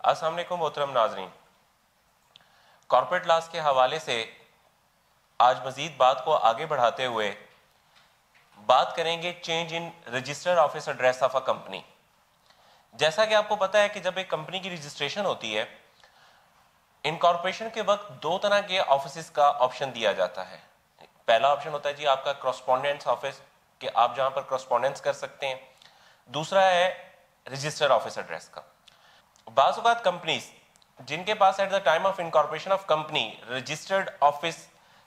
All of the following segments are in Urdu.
السلام علیکم محترم ناظرین، کارپوریٹ لاز کے حوالے سے آج مزید بات کو آگے بڑھاتے ہوئے بات کریں گے change in registered office address of a company. جیسا کہ آپ کو پتا ہے کہ جب ایک کمپنی کی رجسٹریشن ہوتی ہے، انکارپوریشن کے وقت دو طرح کے آفسز کا آپشن دیا جاتا ہے۔ پہلا آپشن ہوتا ہے جی آپ کا کرسپونڈنس آفس، کہ آپ جہاں پر کرسپونڈنس کر سکتے ہیں۔ دوسرا ہے رجسٹرڈ آفس ایڈریس کا۔ بعض اوقات کمپنیز جن کے پاس at the time of incorporation of company registered office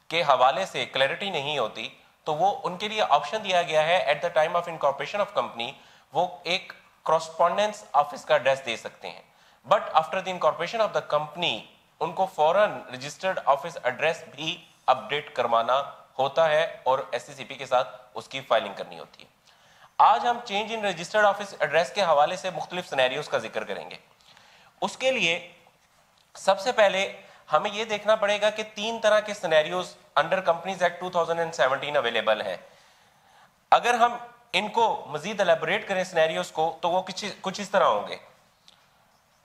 کے حوالے سے کلیئرٹی نہیں ہوتی، تو وہ ان کے لیے آپشن دیا گیا ہے at the time of incorporation of company وہ ایک کرسپونڈنس آفس کا ایڈریس دے سکتے ہیں، but after the incorporation of the company ان کو فوراً رجسٹرڈ آفس ایڈریس بھی اپڈیٹ کروانا ہوتا ہے اور ایس سی سی پی کے ساتھ اس کی فائلنگ کرنی ہوتی ہے۔ آج ہم change in registered office address کے حوالے سے مختلف سینیریوز کا ذکر کریں گے۔ اس کے لیے سب سے پہلے ہمیں یہ دیکھنا پڑے گا کہ تین طرح کے scenarios under companies act 2017 available ہیں۔ اگر ہم ان کو مزید الیبوریٹ کریں سینیریوز کو تو وہ کچھ اس طرح ہوں گے۔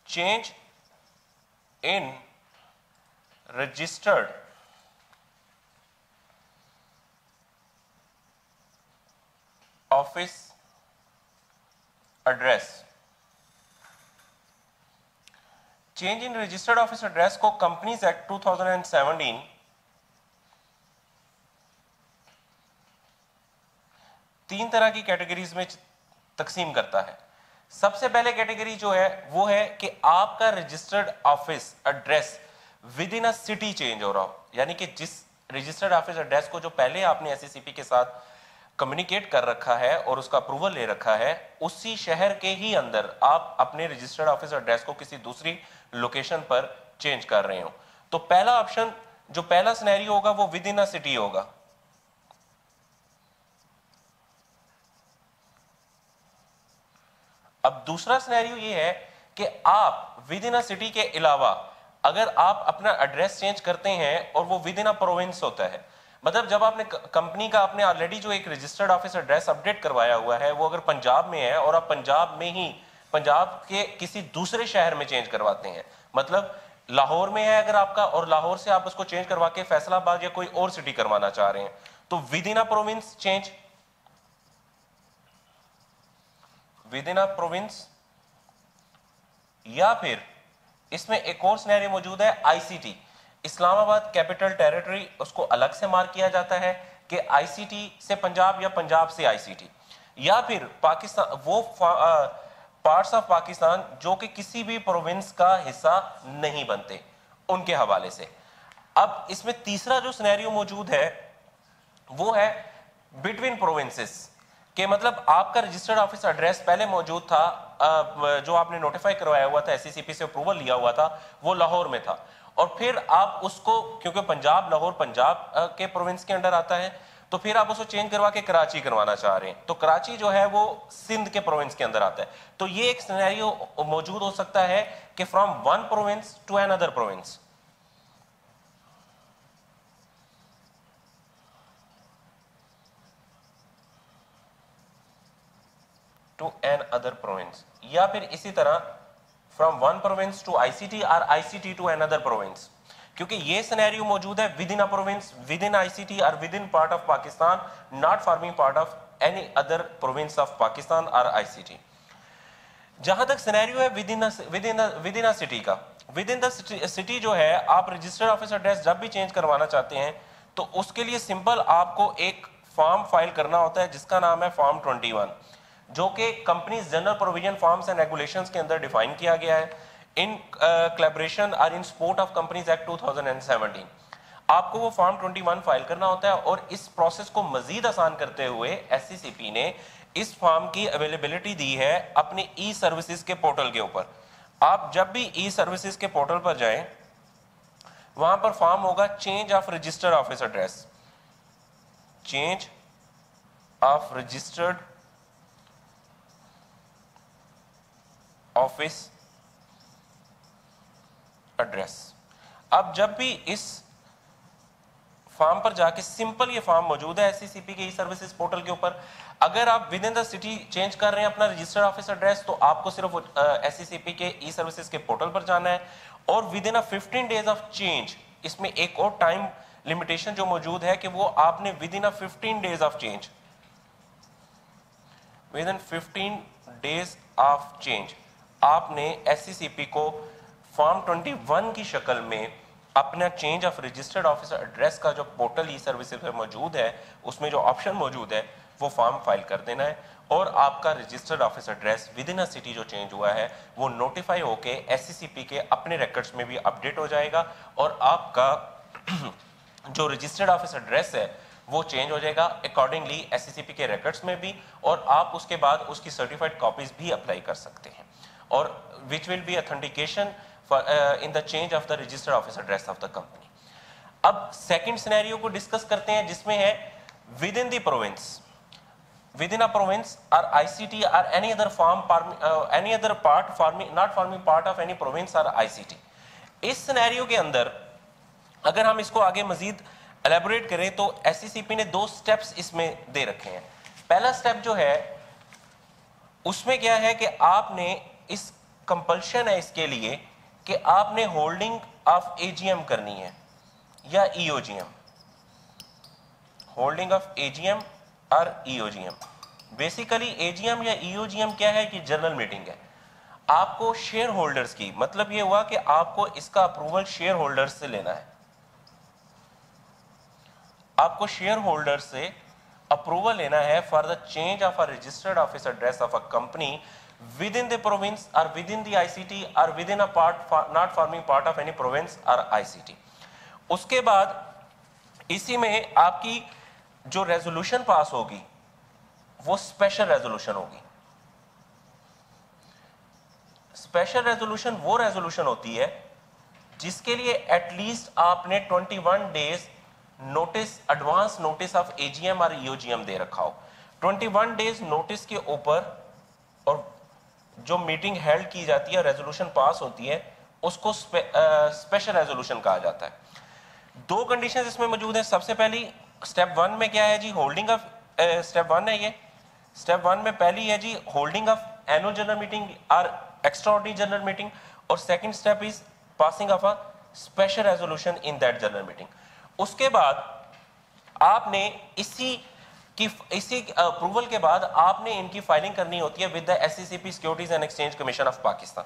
Change in registered office address. Change in registered office address کو کمپنیز ایکٹ 2017 تین طرح کی کیٹیگریز میں تقسیم کرتا ہے۔ سب سے پہلے کیٹیگری جو ہے وہ ہے کہ آپ کا registered office address within a city change ہو رہا ہو، یعنی کہ جس رجسٹرڈ آفس ایڈریس کو جو پہلے آپ نے ایس سی سی پی کے ساتھ کمیونیکیٹ کر رکھا ہے اور اس کا اپروول لے رکھا ہے، اسی شہر کے ہی اندر آپ اپنے رجسٹرڈ آفس ایڈریس کو کسی دوسری لوکیشن پر چینج کر رہے ہوں۔ تو پہلا آپشن جو پہلا سینیریو ہوگا وہ ود ان اے سٹی ہوگا۔ اب دوسرا سینیریو یہ ہے کہ آپ ود ان اے سٹی کے علاوہ اگر آپ اپنا ایڈریس چینج کرتے ہیں اور وہ ود ان اے پروونس ہوتا ہے، مطلب جب آپ نے کمپنی کا آپ نے آلریڈی جو ایک رجسٹرڈ آفس ایڈریس اپڈیٹ کروایا ہوا ہے وہ اگر پنجاب میں ہے اور آپ پنجاب میں ہی پنجاب کے کسی دوسرے شہر میں چینج کرواتے ہیں، مطلب لاہور میں ہے اگر آپ کا اور لاہور سے آپ اس کو چینج کروا کے فیصل آباد یا کوئی اور سٹی کروانا چاہ رہے ہیں، تو with in a province change, with in a province, یا پھر اس میں ایک اور سینیریو موجود ہے آئی سی ٹی، اسلام آباد کیپٹل ٹیریٹری، اس کو الگ سے مارک کیا جاتا ہے کہ آئی سی ٹی سے پنجاب یا پنجاب سے آئی سی ٹی، یا پھر پاکستان وہ پارٹس آف پاکستان جو کہ کسی بھی پروونس کا حصہ نہیں بنتے ان کے حوالے سے۔ اب اس میں تیسرا جو سینیریو موجود ہے وہ ہے بٹوین پروونسز، کہ مطلب آپ کا رجسٹرڈ آفس ایڈریس پہلے موجود تھا، جو آپ نے نوٹیفائی کروایا ہوا تھا ایس سی سی پی سے اپروول لیا ہوا تھا وہ لاہور میں تھا، اور پھر آپ اس کو کیونکہ پنجاب لاہور پنجاب کے پروونس کے انڈر آتا ہے تو پھر آپ اس کو چینج کروا کے کراچی کروانا چاہ رہے ہیں، تو کراچی جو ہے وہ سندھ کے پروونس کے اندر آتا ہے۔ تو یہ ایک سینیریو موجود ہو سکتا ہے کہ from one province to another province, to another province, یا پھر اسی طرح from one province to I C T اور I C T to another province, کیونکہ یہ سینیریو موجود ہے within a province, within I C T اور within part of Pakistan, not forming part of any other province of Pakistan اور آئی سی ٹی۔ جہاں تک سینیریو ہے ود ان سٹی کا، ود ان سٹی جو ہے آپ رجسٹرڈ آفس ایڈریس جب بھی چینج کروانا چاہتے ہیں تو اس کے لیے سمپل آپ کو ایک فارم فائل کرنا ہوتا ہے جس کا نام ہے فارم 21، جو کہ companies general provision forms and regulations کے اندر ڈیفائن کیا گیا ہے ان کولیبریشن اور in support of companies act 2017۔ آپ کو وہ فارم 21 فائل کرنا ہوتا ہے، اور اس پروسیس کو مزید آسان کرتے ہوئے ایس سی سی پی نے اس فارم کی اویلیبلٹی دی ہے اپنے ای سروسز کے پورٹل کے اوپر۔ آپ جب بھی ای سروسز کے پورٹل پر جائیں وہاں پر فارم ہوگا change of registered office address, change of registered office address. اب جب بھی اس فارم پر جا کے سمپل یہ فارم موجود ہے ایس سی سی پی کے ای سروسز پورٹل کے اوپر. اگر آپ with in the city change کر رہے ہیں اپنا رجسٹرڈ آفس ایڈریس تو آپ کو صرف ایس سی سی پی کے ای سروسز کے پورٹل پر جانا ہے, اور within 15 days of change, اس میں ایک اور ٹائم لمیٹیشن جو موجود ہے کہ وہ آپ نے with in 15 days of change, with in 15 days of change آپ نے ایس سی سی پی کو فارم 21 کی شکل میں اپنا change of registered officer address کا جو پورٹل ای سروسز پہ موجود ہے اس میں جو آپشن موجود ہے وہ فارم فائل کر دینا ہے, اور آپ کا registered office address with in city جو چینج ہوا ہے وہ نوٹیفائی ہو کے ایس سی سی پی کے اپنے ریکارڈز میں بھی اپڈیٹ ہو جائے گا, اور آپ کا جو رجسٹرڈ آفس ایڈریس ہے وہ چینج ہو جائے گا اکارڈنگلی ایس سی سی پی کے ریکارڈز میں بھی, اور آپ اس کے بعد اس کی سرٹیفائڈ کاپیز بھی اپلائی کر سکتے ہیں, اور which will be authentication for in the change of the registered office address of the company. اب سیکنڈ سینیریو کو ڈسکس کرتے ہیں جس میں ہے with in the province, with in a province or ICT or any other form any other part forming not forming part of any province or ICT. اس سینیریو کے اندر اگر ہم اس کو آگے مزید الیبوریٹ کریں تو ایس سی سی پی نے 2 سٹیپس اس میں دے رکھے ہیں. پہلا سٹیپ جو ہے اس میں کیا ہے کہ آپ نے اس کمپلشن ہے اس کے لیے کہ آپ نے holding of A G M کرنی ہے یا E O G M, holding of A G M اور E O G M. Basically A G M یا ای او جی ایم کیا ہے کہ جنرل میٹنگ ہے, آپ کو شیئر ہولڈرز کی, مطلب یہ ہوا کہ آپ کو اس کا اپروول شیئر ہولڈرز سے لینا ہے, آپ کو شیئر ہولڈر سے اپروول لینا ہے for the change of a registered office address of a company within the province or within the ICT or within a part not forming part of any province or ICT. اس کے بعد اسی میں آپ کی جو ریزولوشن پاس ہوگی وہ اسپیشل ریزولوشن ہوگی. اسپیشل ریزولوشن وہ ریزولوشن ہوتی ہے جس کے لیے ایٹ لیسٹ آپ نے 21 days notice, advance notice of A G M اور ای او جی ایم دے رکھا ہو. 21 days نوٹس کے اوپر اور جو میٹنگ ہیلڈ کی جاتی ہے, ریزولوشن پاس ہوتی ہے, اس کو اسپیشل ریزولوشن کہا جاتا ہے. 2 کنڈیشنز اس میں موجود ہیں. سب سے پہلی اسٹیپ 1 میں کیا ہے جی, ہولڈنگ آف, اسٹیپ 1 ہے یہ, اسٹیپ 1 میں پہلی ہے جی holding of annual general meeting اور ایکسٹرا آرڈنری جنرل میٹنگ, اور second step is passing of a special resolution in that general meeting. اس کے بعد آپ نے اسی اپروول کے بعد آپ نے ان کی فائلنگ کرنی ہوتی ہے with the S C C P securities and exchange commission of Pakistan.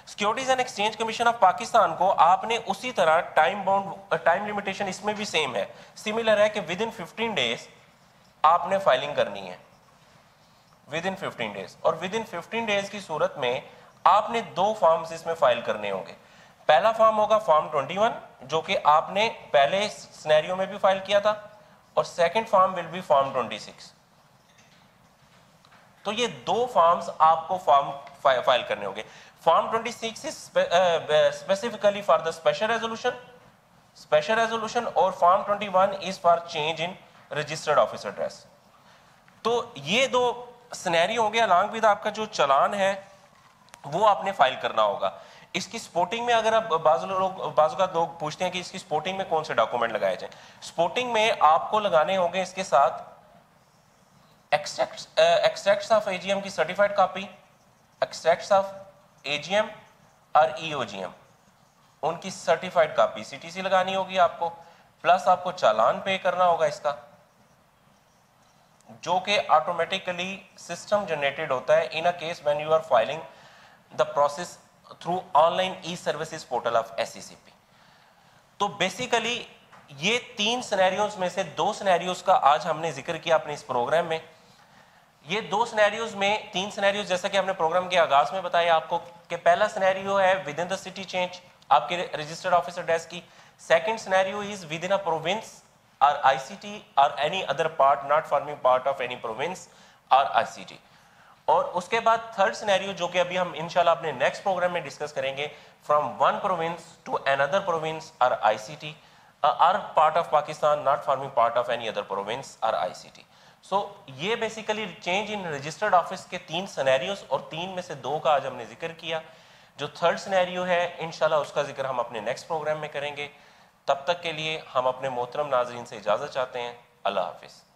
Securities and exchange commission of Pakistan کو آپ نے اسی طرح ٹائم لمیٹیشن اس میں بھی سیم ہے, سملر ہے کہ ود ان 15 days آپ نے فائلنگ کرنی ہے, ود ان 15 days, اور ود ان 15 days کی صورت میں آپ نے 2 فارمز اس میں فائل کرنے ہوں گے. پہلا فارم ہوگا فارم 21 جو کہ آپ نے پہلے سینیریو میں بھی فائل کیا تھا, اور second form will be form 26. تو یہ 2 فارمز آپ کو فارم فائل کرنے ہوں گے. Form 26 specifically for the special resolution, اور form 21 is for change in registered office address. تو یہ 2 سینیریو ہوں گے, الانگ ود آپ کا جو چلان ہے وہ آپ نے فائل کرنا ہوگا. اس کی سپورٹنگ میں اگر آپ بعض اوقات لوگ پوچھتے ہیں کہ اس کی سپورٹنگ میں کون سے ڈاکومنٹ لگائے جائیں, سپورٹنگ میں آپ کو لگانے ہوں گے اس کے ساتھ extracts of A G M کی certified copy, extracts of A G M اور ای او جی ایم ان کی certified copy C T C لگانی ہوگی آپ کو, پلس آپ کو چالان پے کرنا ہوگا اس کا جو کہ آٹومیٹیکلی سسٹم جنریٹڈ ہوتا ہے in a case when you are filing the process through online e services portal of S C C P. تو بیسیکلی یہ 3 سینیریوز میں سے 2 سینیریوز کا آج ہم نے ذکر کیا اپنے اس پروگرام میں. یہ 2 سینیریوز میں 3 سینیریوز جیسا کہ ہم نے پروگرام کے آغاز میں بتایا آپ کو کہ پہلا سینیریو ہے with in the city change آپ کے رجسٹرڈ آفس ایڈریس کی, second scenario is with in a province اور آئی سی ٹی اور any other part not forming part of any province اور آئی سی ٹی. اور اس کے بعد تھرڈ سینیریو جو کہ ابھی ہم انشاءاللہ اپنے نیکسٹ پروگرام میں ڈسکس کریں گے, فرام ون پروونس ٹو اندر پروونس اور آئی سی ٹی اور part of Pakistan not forming part of any other province اور آئی سی ٹی. سو یہ basically change in registered office کے 3 سینیریوز, اور 3 میں سے 2 کا آج ہم نے ذکر کیا. جو تھرڈ سینیریو ہے انشاءاللہ اس کا ذکر ہم اپنے نیکسٹ پروگرام میں کریں گے. تب تک کے لیے ہم اپنے محترم ناظرین سے اجازت چاہتے ہیں. اللہ حافظ.